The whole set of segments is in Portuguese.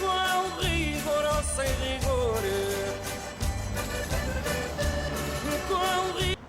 qual rigor ou sem rigor. Qual rigor.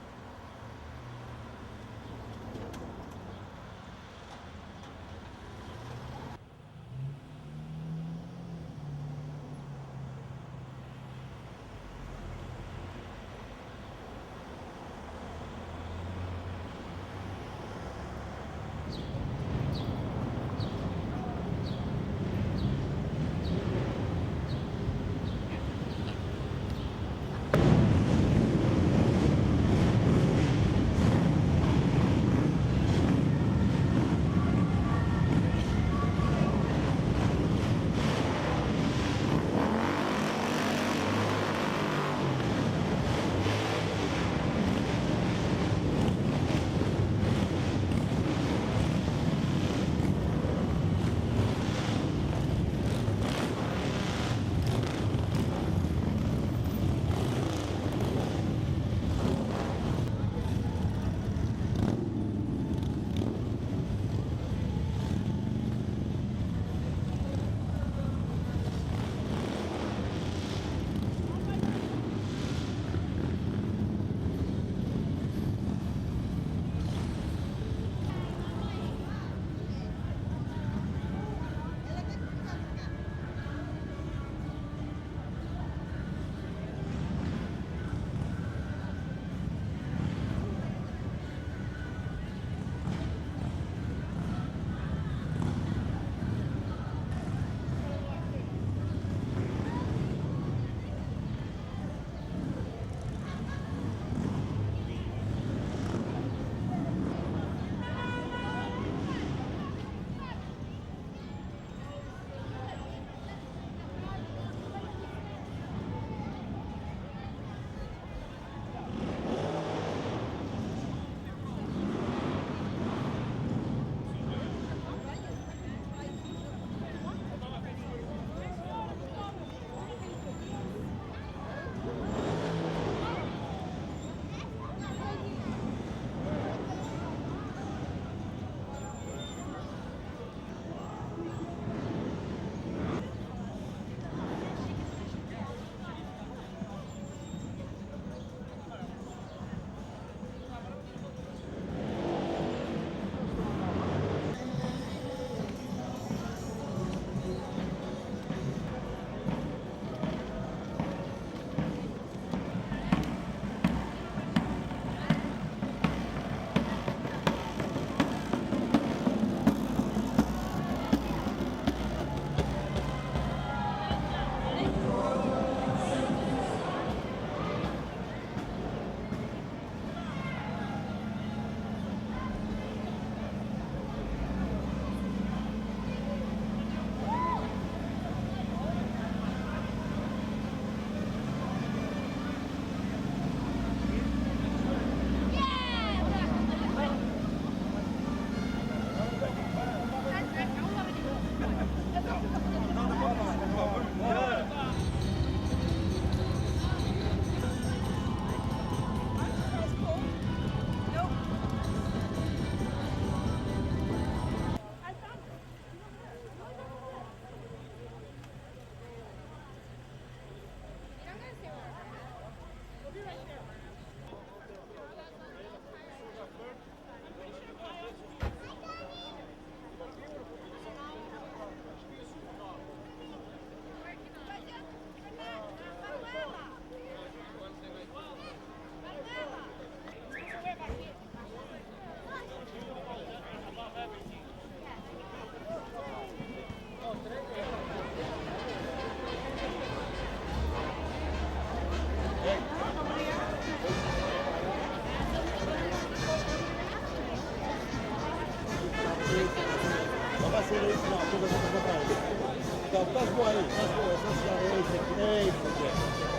Estás boa aí, estás boa, estás boa aí,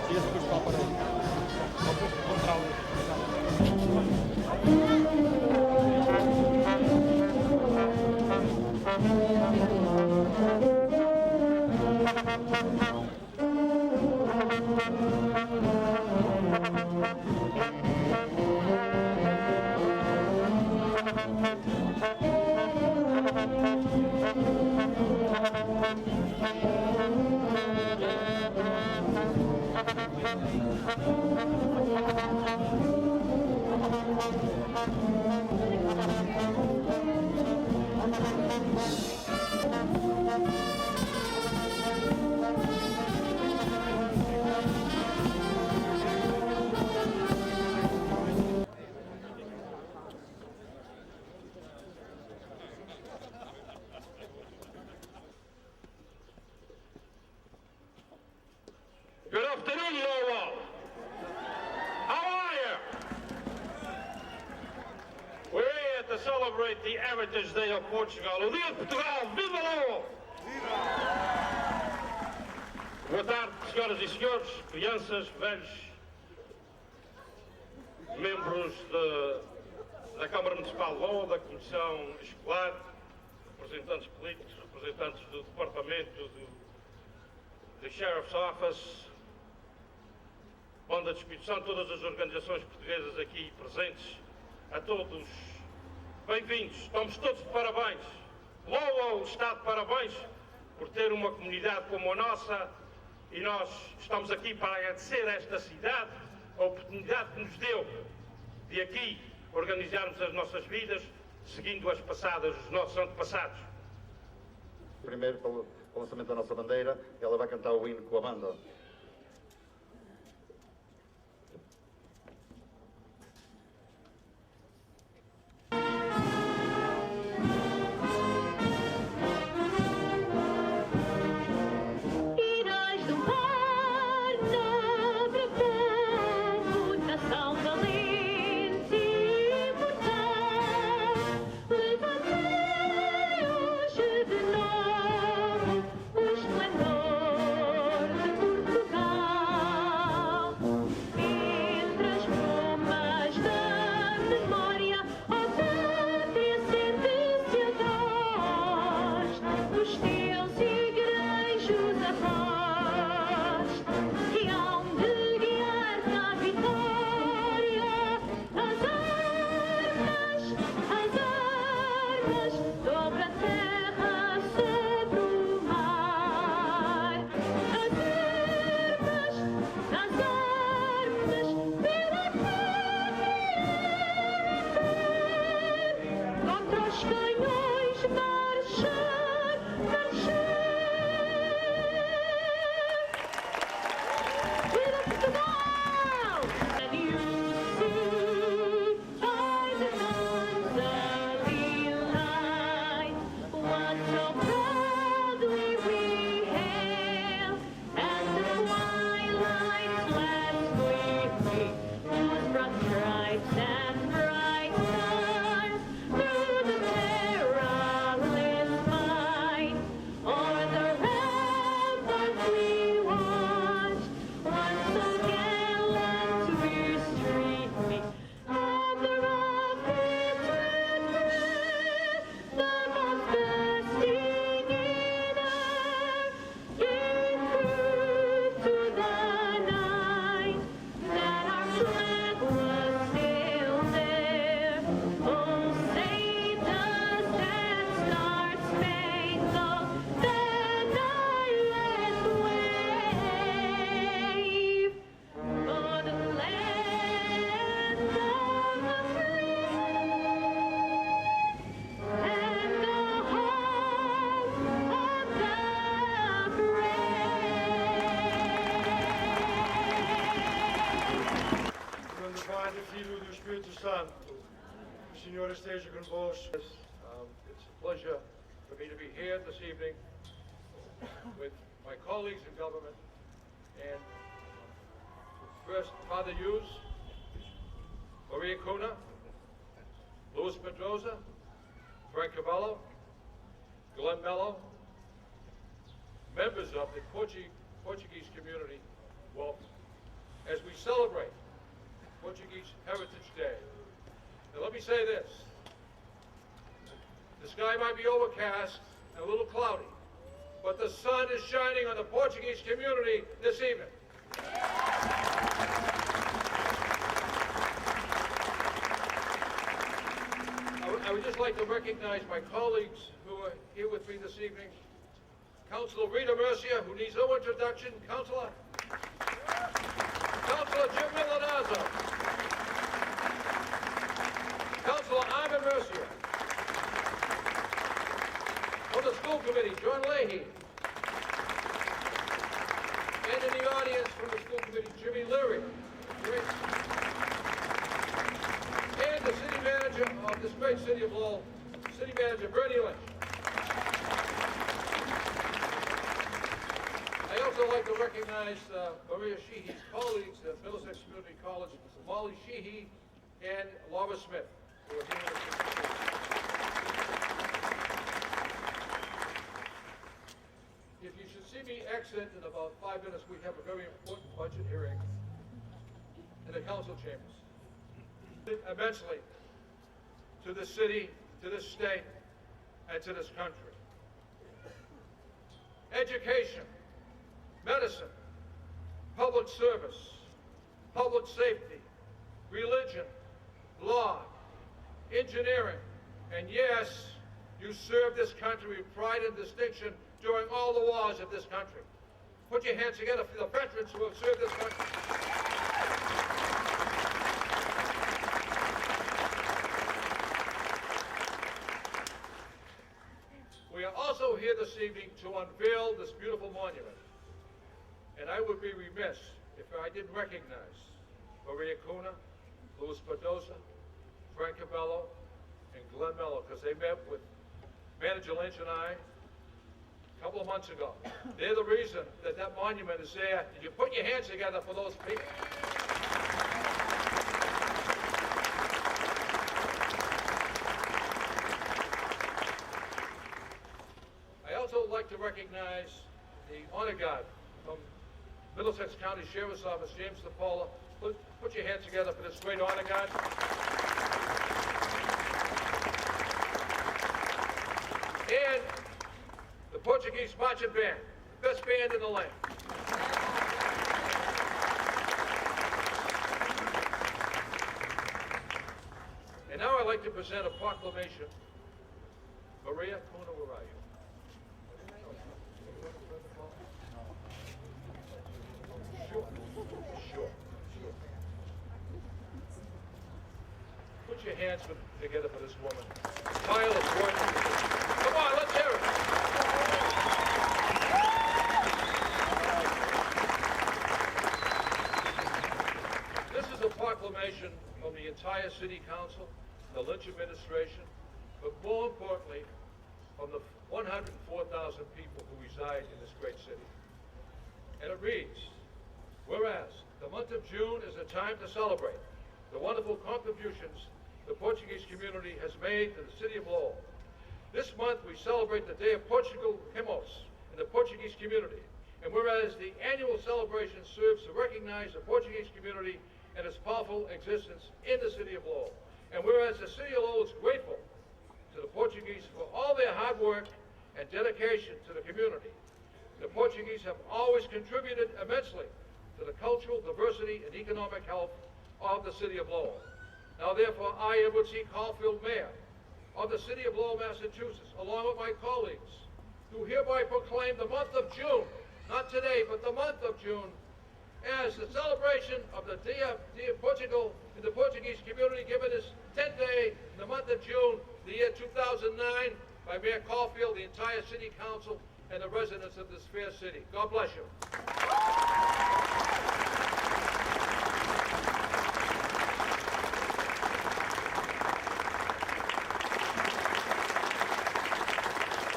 tira-se depois para a parede. Contra o Good afternoon, Lowell. How are you? We're here to celebrate the Heritage Day of Portugal. O Dia de Portugal, viva Lowell! Boa tarde, senhoras e senhores, crianças, velhos, membros da Câmara Municipal de Lowell, da Comissão Escolar, representantes políticos, representantes do Departamento do Sheriff's Office, Banda de Espírito Santo, todas as organizações portuguesas aqui presentes, a todos, bem-vindos, estamos todos de parabéns. Lowell está de parabéns por ter uma comunidade como a nossa e nós estamos aqui para agradecer a esta cidade a oportunidade que nos deu de aqui organizarmos as nossas vidas seguindo as passadas dos nossos antepassados. Primeiro, pelo lançamento da nossa bandeira, ela vai cantar o hino com a banda. Esteja convosco. It's a pleasure for me to be here this evening with my colleagues in government and first Father Hughes, Maria Cunha, Luis Pedrosa, Frank Cavallo, Glenn Mello, members of the Portuguese community, welcome as we celebrate Portuguese Heritage Day. Now let me say this, the sky might be overcast and a little cloudy, but the sun is shining on the Portuguese community this evening. I would just like to recognize my colleagues who are here with me this evening. Councillor Rita Mercia, who needs no introduction. Councillor Jim Milanazzo. Councillor Ivan Mercia. From the school committee, John Leahy. And in the audience from the school committee, Jimmy Leary. Great. And the city manager of this great city of Lowell, City Manager Bernie Lynch. I also like to recognize Maria Sheehy's colleagues at Middlesex Community College, Molly Sheehy and Laura Smith, who are here. If you should see me exit in about 5 minutes, we have a very important budget hearing in the council chambers. Immensely to this city, to this state, and to this country. Education, medicine, public service, public safety, religion, law, engineering, and yes, you served this country with pride and distinction during all the wars of this country. Put your hands together for the veterans who have served this country. We are also here this evening to unveil this beautiful monument. And I would be remiss if I didn't recognize Maria Cuna, Louis Mendoza, Frank Cabello, and Glenn Mello, because they met with Manager Lynch and I a couple of months ago. They're the reason that that monument is there. Did you put your hands together for those people? I also like to recognize the honor guard from Middlesex County Sheriff's Office, James DePaula. Put your hands together for this great honor guard. And the Portuguese marching band, the best band in the land. And now I'd like to present a proclamation. Maria Cuna, where are you? Sure. Put your hands together for this woman. Tireless work. Come on, let's hear it. This is a proclamation from the entire City Council, the Lynch administration, but more importantly, from the 104,000 people who reside in this great city. And it reads, whereas the month of June is a time to celebrate the wonderful contributions the Portuguese community has made to the city of Lowell. This month we celebrate the Day of Portugal Himos in the Portuguese community. And whereas the annual celebration serves to recognize the Portuguese community and its powerful existence in the city of Lowell. And whereas the city of Lowell is grateful to the Portuguese for all their hard work and dedication to the community. The Portuguese have always contributed immensely to the cultural diversity and economic health of the city of Lowell. Now therefore, I, Edward C. Caulfield, Mayor of the city of Lowell, Massachusetts, along with my colleagues, do hereby proclaim the month of June, not today, but the month of June, as the celebration of the Dia de Portugal in the Portuguese community, given this 10th day in the month of June, the year 2009, by Mayor Caulfield, the entire City Council, and the residents of this fair city. God bless you.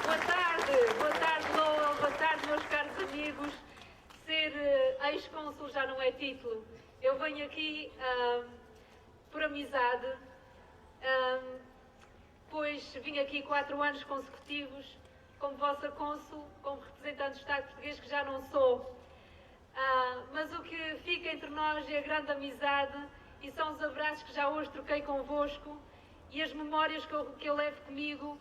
Boa tarde, Lowell, boa tarde, meus caros amigos. Ser ex-cônsul já não é título. Eu venho aqui por amizade, pois vim aqui 4 anos consecutivos como vossa cônsul, como representante do Estado português, que já não sou. Mas o que fica entre nós é a grande amizade e são os abraços que já hoje troquei convosco e as memórias que eu levo comigo.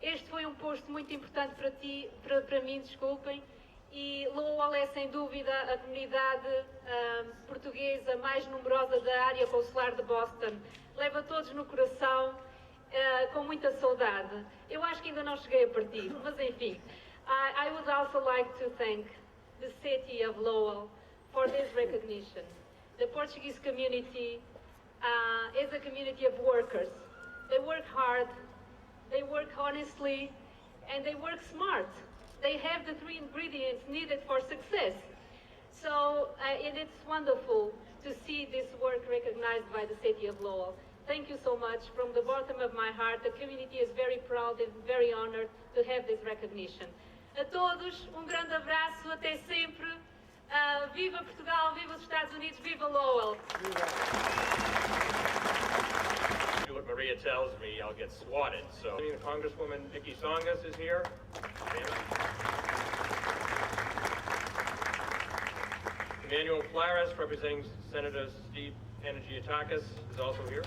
Este foi um posto muito importante para mim, desculpem, e Lowell é sem dúvida a comunidade portuguesa mais numerosa da área consular de Boston. Levo a todos no coração, com muita saudade. Eu acho que ainda não cheguei a partir, mas enfim. I would also like to thank the city of Lowell for this recognition. The Portuguese community is a community of workers. They work hard, they work honestly, and they work smart. They have the 3 ingredients needed for success. So, and it's wonderful to see this work recognized by the city of Lowell. Thank you so much. From the bottom of my heart, the community is very proud and very honored to have this recognition. A todos, grande abraço, até sempre. Viva Portugal, viva os Estados Unidos, viva Lowell. Do what Maria tells me, I'll get swatted. So, Congresswoman Nikki Songas is here. Emmanuel Flares, representing Senator Steve Panagiotakis, is also here.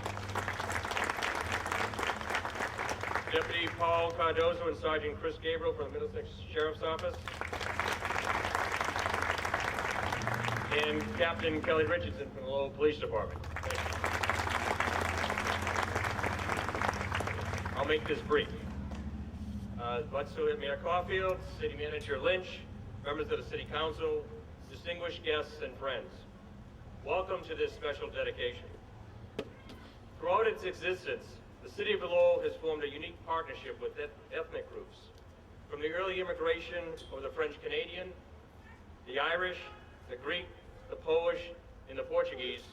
Deputy Paul Cardozo and Sergeant Chris Gabriel from the Middlesex Sheriff's Office. And Captain Kelly Richardson from the Lowell Police Department. Thank you. I'll make this brief. Mayor Caulfield, City Manager Lynch, members of the City Council, distinguished guests and friends, welcome to this special dedication. Throughout its existence, the City of Lowell has formed a unique partnership with ethnic groups, from the early immigration of the French Canadian, the Irish, the Greek, the Polish, and the Portuguese,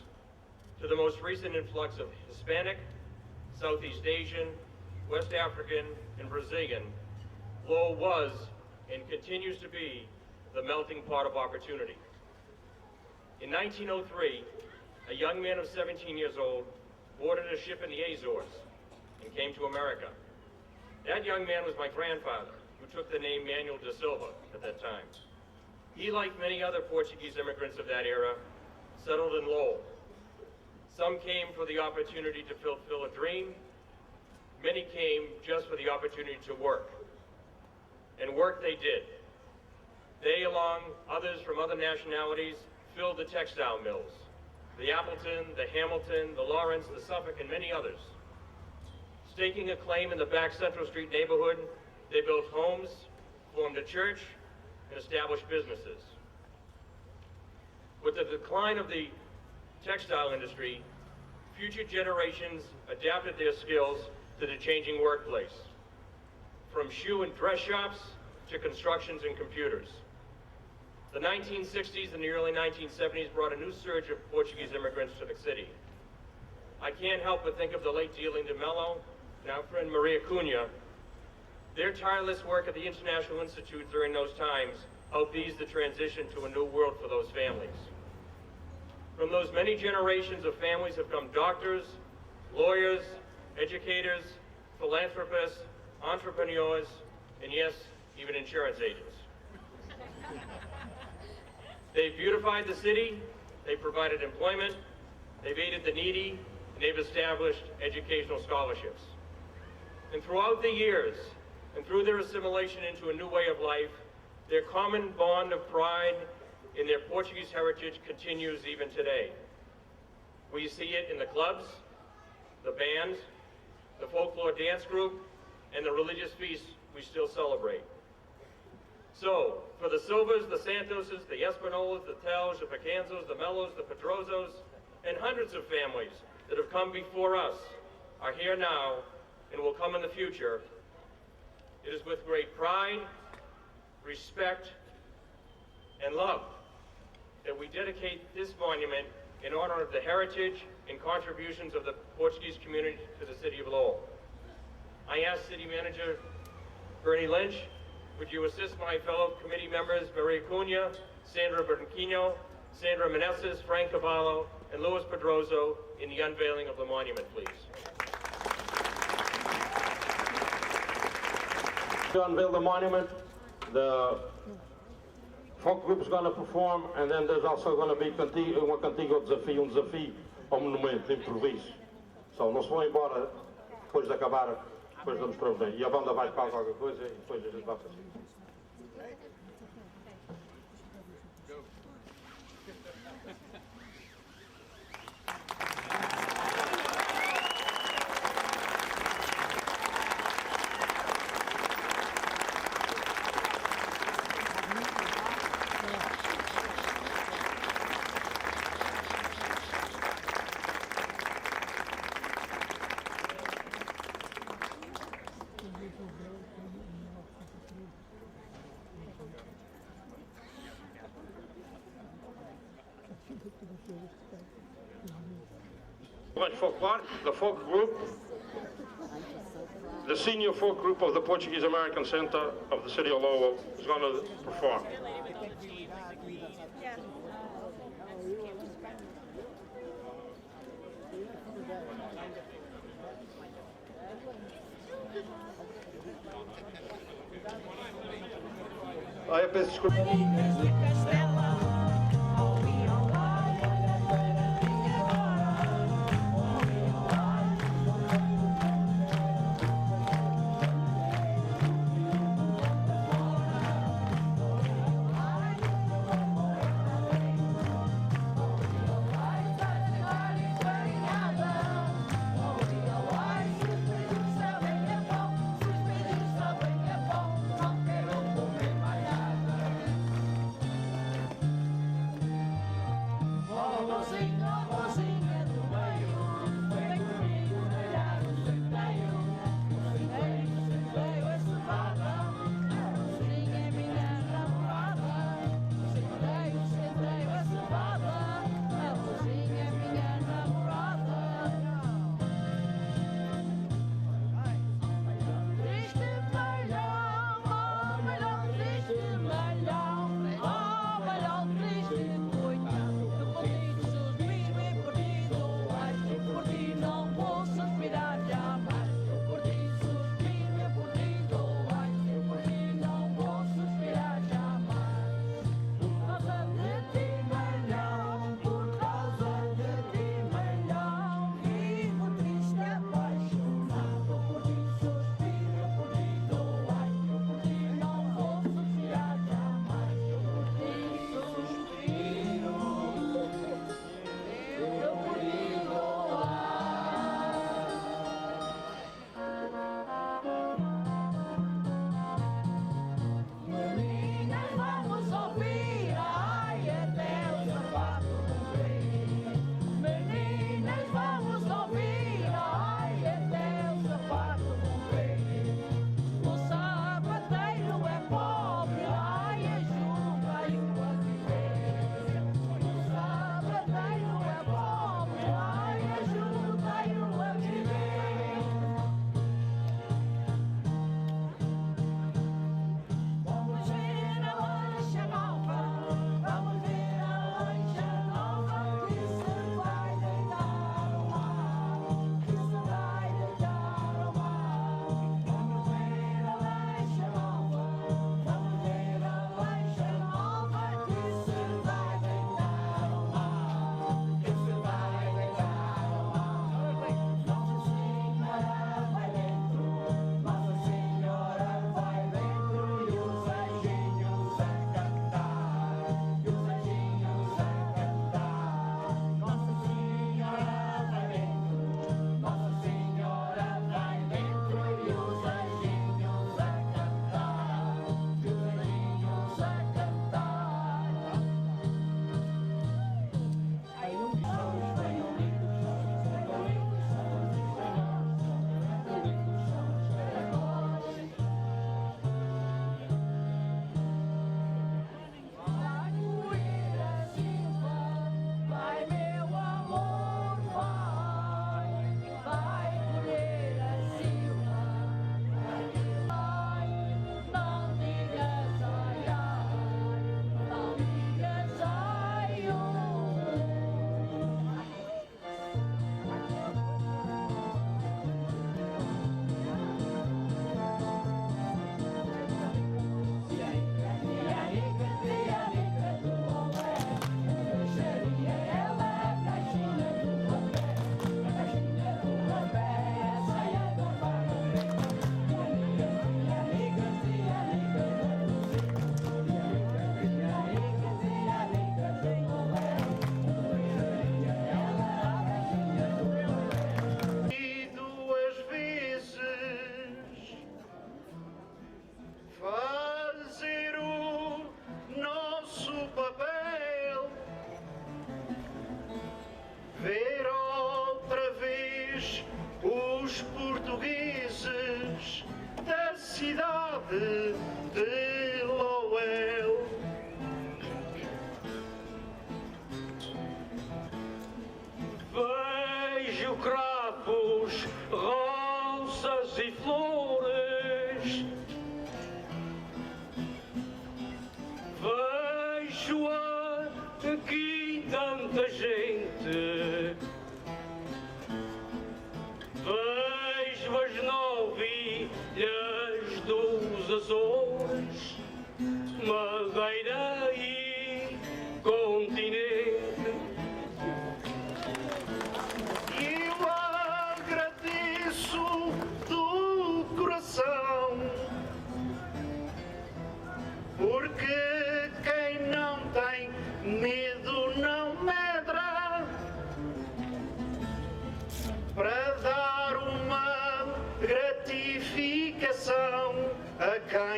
to the most recent influx of Hispanic, Southeast Asian, West African, and Brazilian. Lowell was and continues to be the melting pot of opportunity. In 1903, a young man of 17 years old boarded a ship in the Azores and came to America. That young man was my grandfather, who took the name Manuel da Silva at that time. He, like many other Portuguese immigrants of that era, settled in Lowell. Some came for the opportunity to fulfill a dream. Many came just for the opportunity to work. And work they did. They, along others from other nationalities, filled the textile mills, the Appleton, the Hamilton, the Lawrence, the Suffolk, and many others. Staking a claim in the back Central Street neighborhood, they built homes, formed a church, and established businesses. With the decline of the textile industry, future generations adapted their skills to the changing workplace, from shoe and dress shops to constructions and computers. The 1960s and the early 1970s brought a new surge of Portuguese immigrants to the city. I can't help but think of the late Dealing de Mello and our friend Maria Cunha. Their tireless work at the International Institute during those times helped ease the transition to a new world for those families. From those many generations of families have come doctors, lawyers, educators, philanthropists, entrepreneurs, and yes, even insurance agents. They've beautified the city, they've provided employment, they've aided the needy, and they've established educational scholarships. And throughout the years, and through their assimilation into a new way of life, their common bond of pride in their Portuguese heritage continues even today. We see it in the clubs, the bands, the folklore dance group, and the religious feasts we still celebrate. So, for the Silvas, the Santoses, the Espinolas, the Tells, the Pacanzos, the Mellos, the Pedrozos, and hundreds of families that have come before us, are here now, and will come in the future, it is with great pride, respect, and love that we dedicate this monument in honor of the heritage and contributions of the Portuguese community to the city of Lowell. I ask City Manager Bernie Lynch, would you assist my fellow committee members, Maria Cunha, Sandra Bernquino, Sandra Meneses, Frank Cavallo, and Luis Pedrozo in the unveiling of the monument, please. To unveil the monument, the folk group is going to perform, and then there's also going to be cantigo desafio ao monumento, de improviso. So, não se vão embora depois de acabar, depois damos para ver. E a banda vai para qualquer coisa e depois a gente vai fazer. French folklore, the folk group, the senior folk group of the Portuguese American Center of the city of Lowell is going to perform. Ah, eu peço desculpa. de Lowell. Vejo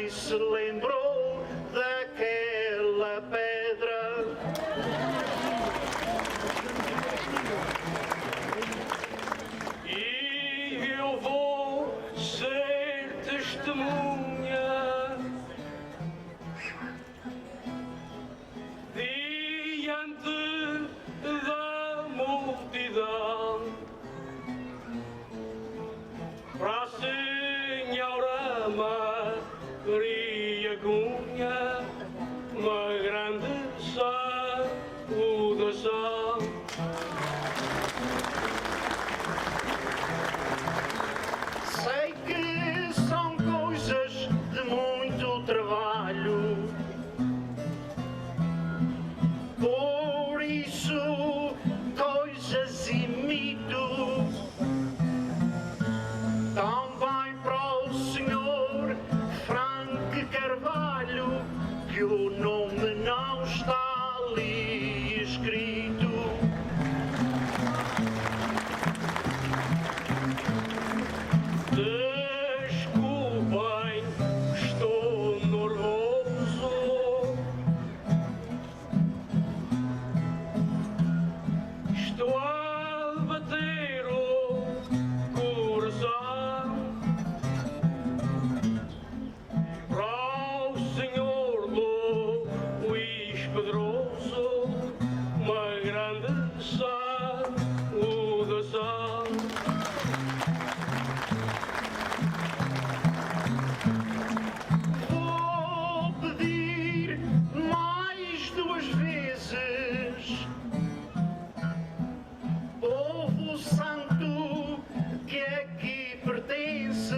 Ninguém se lembrou daquela pedra. E eu vou ser testemunha diante da multidão para a senhora Maria Cunha uma grande saudação. Sei que são coisas de muito trabalho, por isso coisas imito. Também para o senhor Frank Carvalho, que o nome não está ali escrito. Desculpem, estou nervoso. Estou a bater o coração para o senhor Luís Pedroso uma grande saudação. Vou pedir mais duas vezes, povo santo que aqui pertence.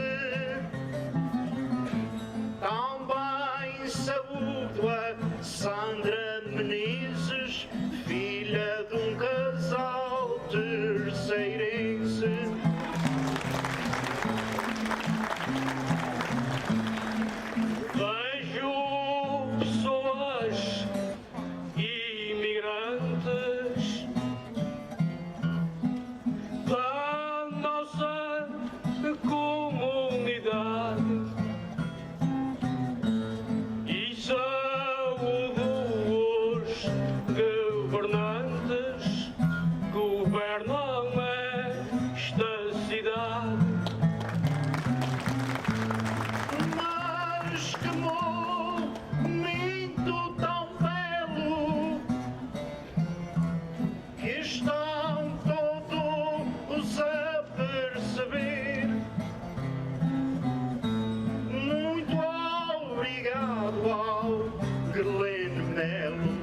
Também saúdo a Sandra Menezes, filha de um casal terceirense. Vejo pessoas imigrantes da nossa comunidade e saúdo os governantes que governam esta cidade. Mas que momento tão belo que estão todos a perceber. Muito obrigado ao Guilherme Melo,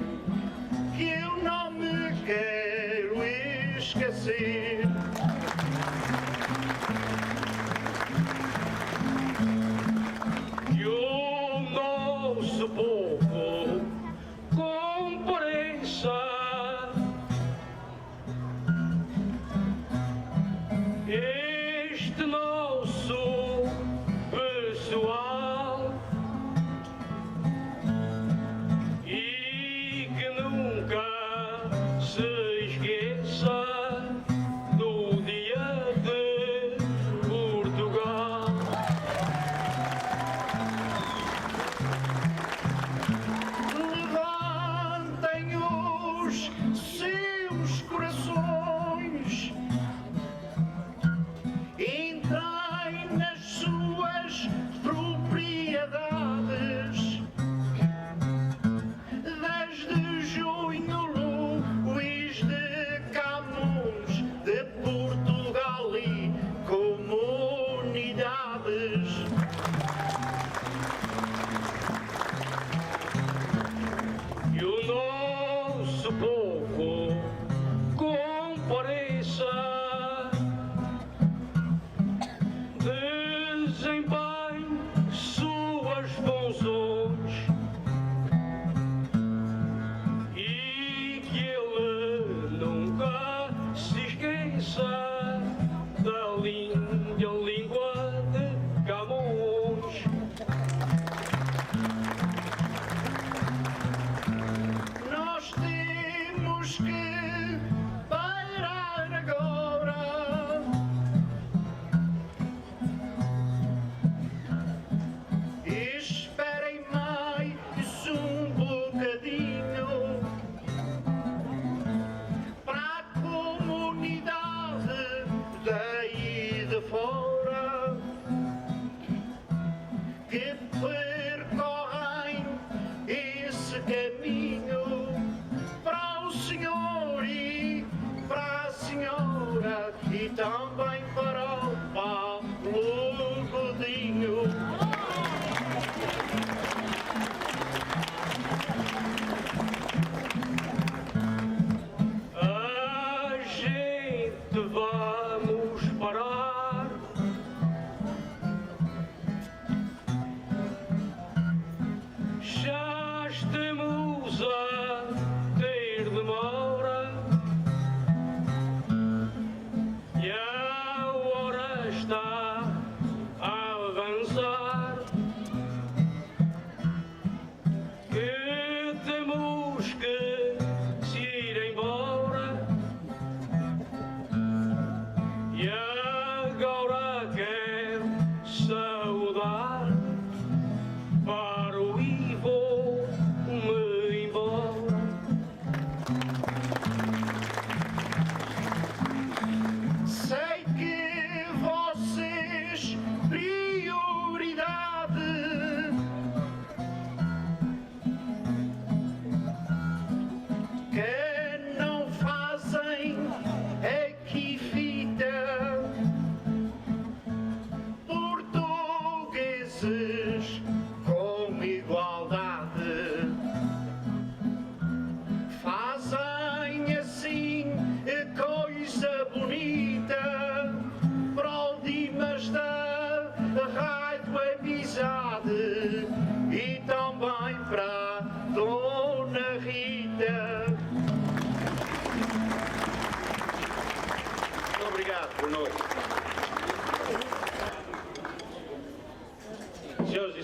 que eu não me quero esquecer. Que o nosso povo compareça. Este nosso pessoal e que nunca se esqueça do dia de Portugal.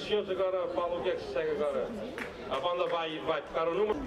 senhores agora falam o que é que se segue agora. A banda vai tocar o número.